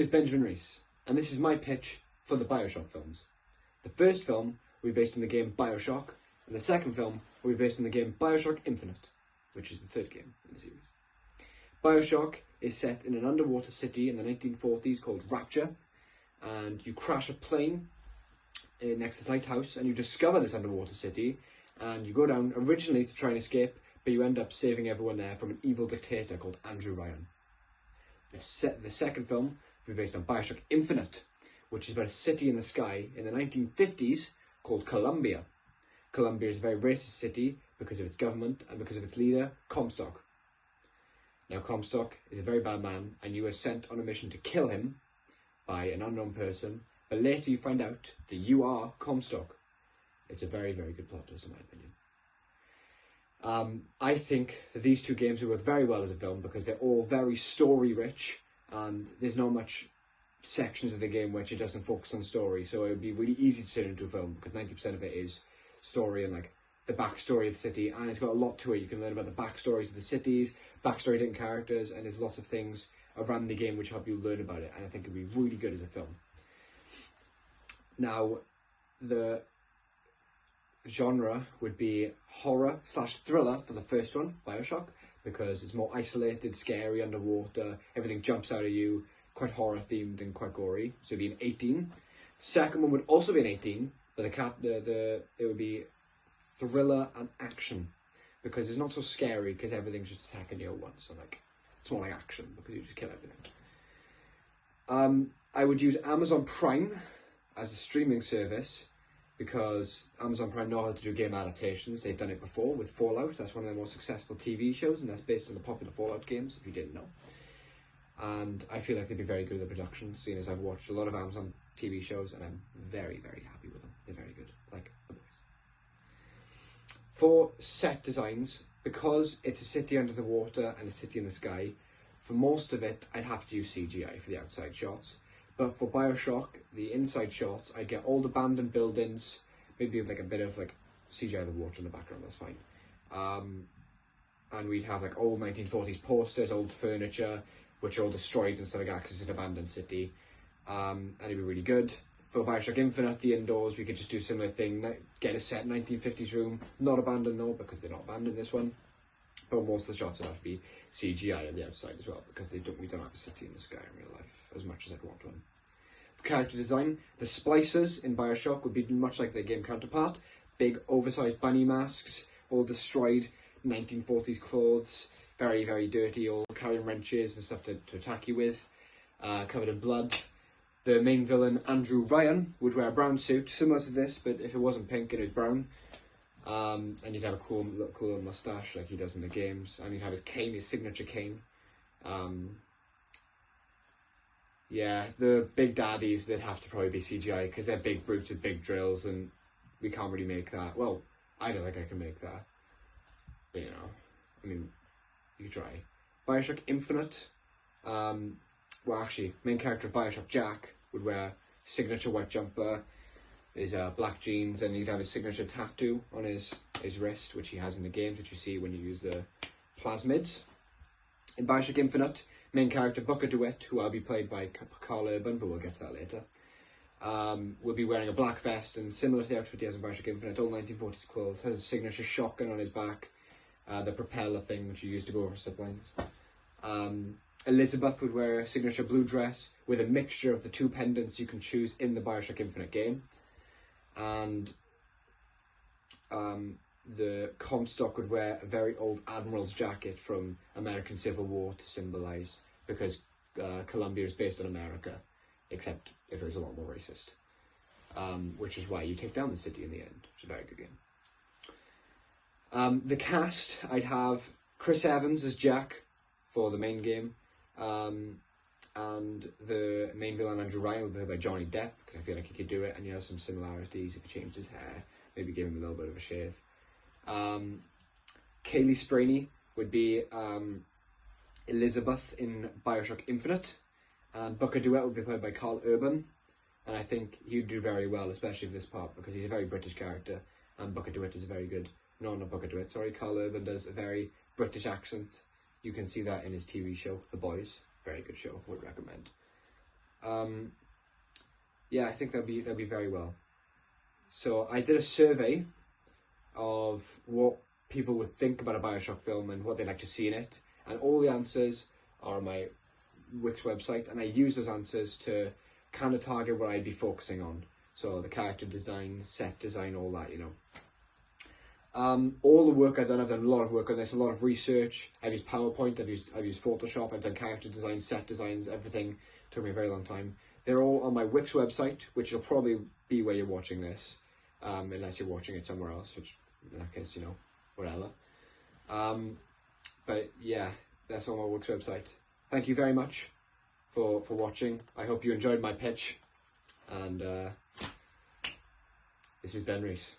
is Benjamin Reese, and this is my pitch for the Bioshock films. The first film will be based on the game Bioshock, and the second film will be based on the game Bioshock Infinite, which is the third game in the series. Bioshock is set in an underwater city in the 1940s called Rapture, and you crash a plane next to this lighthouse, and you discover this underwater city, and you go down originally to try and escape, but you end up saving everyone there from an evil dictator called Andrew Ryan. The second film will be based on Bioshock Infinite, which is about a city in the sky in the 1950s called Columbia. Columbia is a very racist city because of its government and because of its leader, Comstock. Now, Comstock is a very bad man, and you are sent on a mission to kill him by an unknown person, but later you find out that you are Comstock. It's a very, very good plot twist, in my opinion. I think that these two games will work very well as a film because they're all very story-rich, and there's not much sections of the game which it doesn't focus on story, so it would be really easy to turn into a film because 90% of it is story and like the backstory of the city, and it's got a lot to it. You can learn about the backstories of the cities, backstory of different characters, and there's lots of things around the game which help you learn about it, and I think it'd be really good as a film. Now, the genre would be horror/thriller for the first one, Bioshock, because it's more isolated, scary, underwater, everything jumps out at you, quite horror themed and quite gory, so it'd be an 18. Second one would also be an 18, but it would be thriller and action, because it's not so scary because everything's just attacking you at once, so like it's more like action because you just kill everything. I would use Amazon Prime as a streaming service because Amazon Prime know how to do game adaptations. They've done it before with Fallout. That's one of their most successful TV shows, and that's based on the popular Fallout games, if you didn't know. And I feel like they'd be very good at the production, seeing as I've watched a lot of Amazon TV shows, and I'm very, very happy with them. They're very good, like The Boys. For set designs, because it's a city under the water and a city in the sky, for most of it, I'd have to use CGI for the outside shots. But for Bioshock, the inside shots, I'd get old abandoned buildings, maybe like a bit of like CGI of the water in the background, that's fine. And we'd have like old 1940s posters, old furniture, which are all destroyed and stuff like that because it's an abandoned city. And it'd be really good. For Bioshock Infinite, the indoors, we could just do a similar thing, get a set 1950s room, not abandoned though, because they're not abandoned this one. But most of the shots would have to be CGI on the outside as well, because we don't have a city in the sky in real life, as much as I'd want one. For character design, the splicers in Bioshock would be much like their game counterpart. Big, oversized bunny masks, all destroyed 1940s clothes, very, very dirty, all carrying wrenches and stuff to attack you with, covered in blood. The main villain, Andrew Ryan, would wear a brown suit, similar to this, but if it wasn't pink, it was brown. And he'd have a cool little mustache like he does in the games, and he'd have his cane, his signature cane. Yeah, the big daddies, they'd have to probably be CGI because they're big brutes with big drills, and we can't really make that. Well, I don't think I can make that. But, you know, I mean, you could try. Bioshock Infinite. Well, actually, main character of Bioshock, Jack, would wear signature white jumper, his black jeans, and he'd have his signature tattoo on his wrist, which he has in the games, which you see when you use the plasmids. In Bioshock Infinite, main character Booker DeWitt, who I'll be played by Carl Urban, but we'll get to that later, will be wearing a black vest, and similar to the outfit he has in Bioshock Infinite, all 1940s clothes, has a signature shotgun on his back, the propeller thing, which you use to go over zip lines. Elizabeth would wear a signature blue dress with a mixture of the two pendants you can choose in the Bioshock Infinite game. And the Comstock would wear a very old admiral's jacket from American Civil War to symbolise, because Columbia is based on America, except if it was a lot more racist. Which is why you take down the city in the end, which is a very good game. The cast, I'd have Chris Evans as Jack for the main game, and the main villain, Andrew Ryan, will be played by Johnny Depp, because I feel like he could do it, and he has some similarities if he changed his hair, maybe give him a little bit of a shave. Kaylee Spraney would be Elizabeth in Bioshock Infinite, and Booker DeWitt would be played by Carl Urban, and I think he'd do very well, especially for this part, because he's a very British character, and Booker DeWitt is a very good, no, not Booker DeWitt, sorry, Carl Urban does a very British accent. You can see that in his TV show, The Boys. Very good show, would recommend. Yeah, I think that'd be very well. So I did a survey of what people would think about a Bioshock film and what they'd like to see in it, and all the answers are on my Wix website, and I use those answers to kind of target what I'd be focusing on. So the character design, set design, all that, you know. All the work I've done a lot of work on this, a lot of research. I've used PowerPoint, I've used Photoshop, I've done character design, set designs, everything. It took me a very long time. They're all on my Wix website, which will probably be where you're watching this, unless you're watching it somewhere else, which in that case, you know, whatever. But yeah, that's on my Wix website. Thank you very much for watching. I hope you enjoyed my pitch, and this is Ben Reese.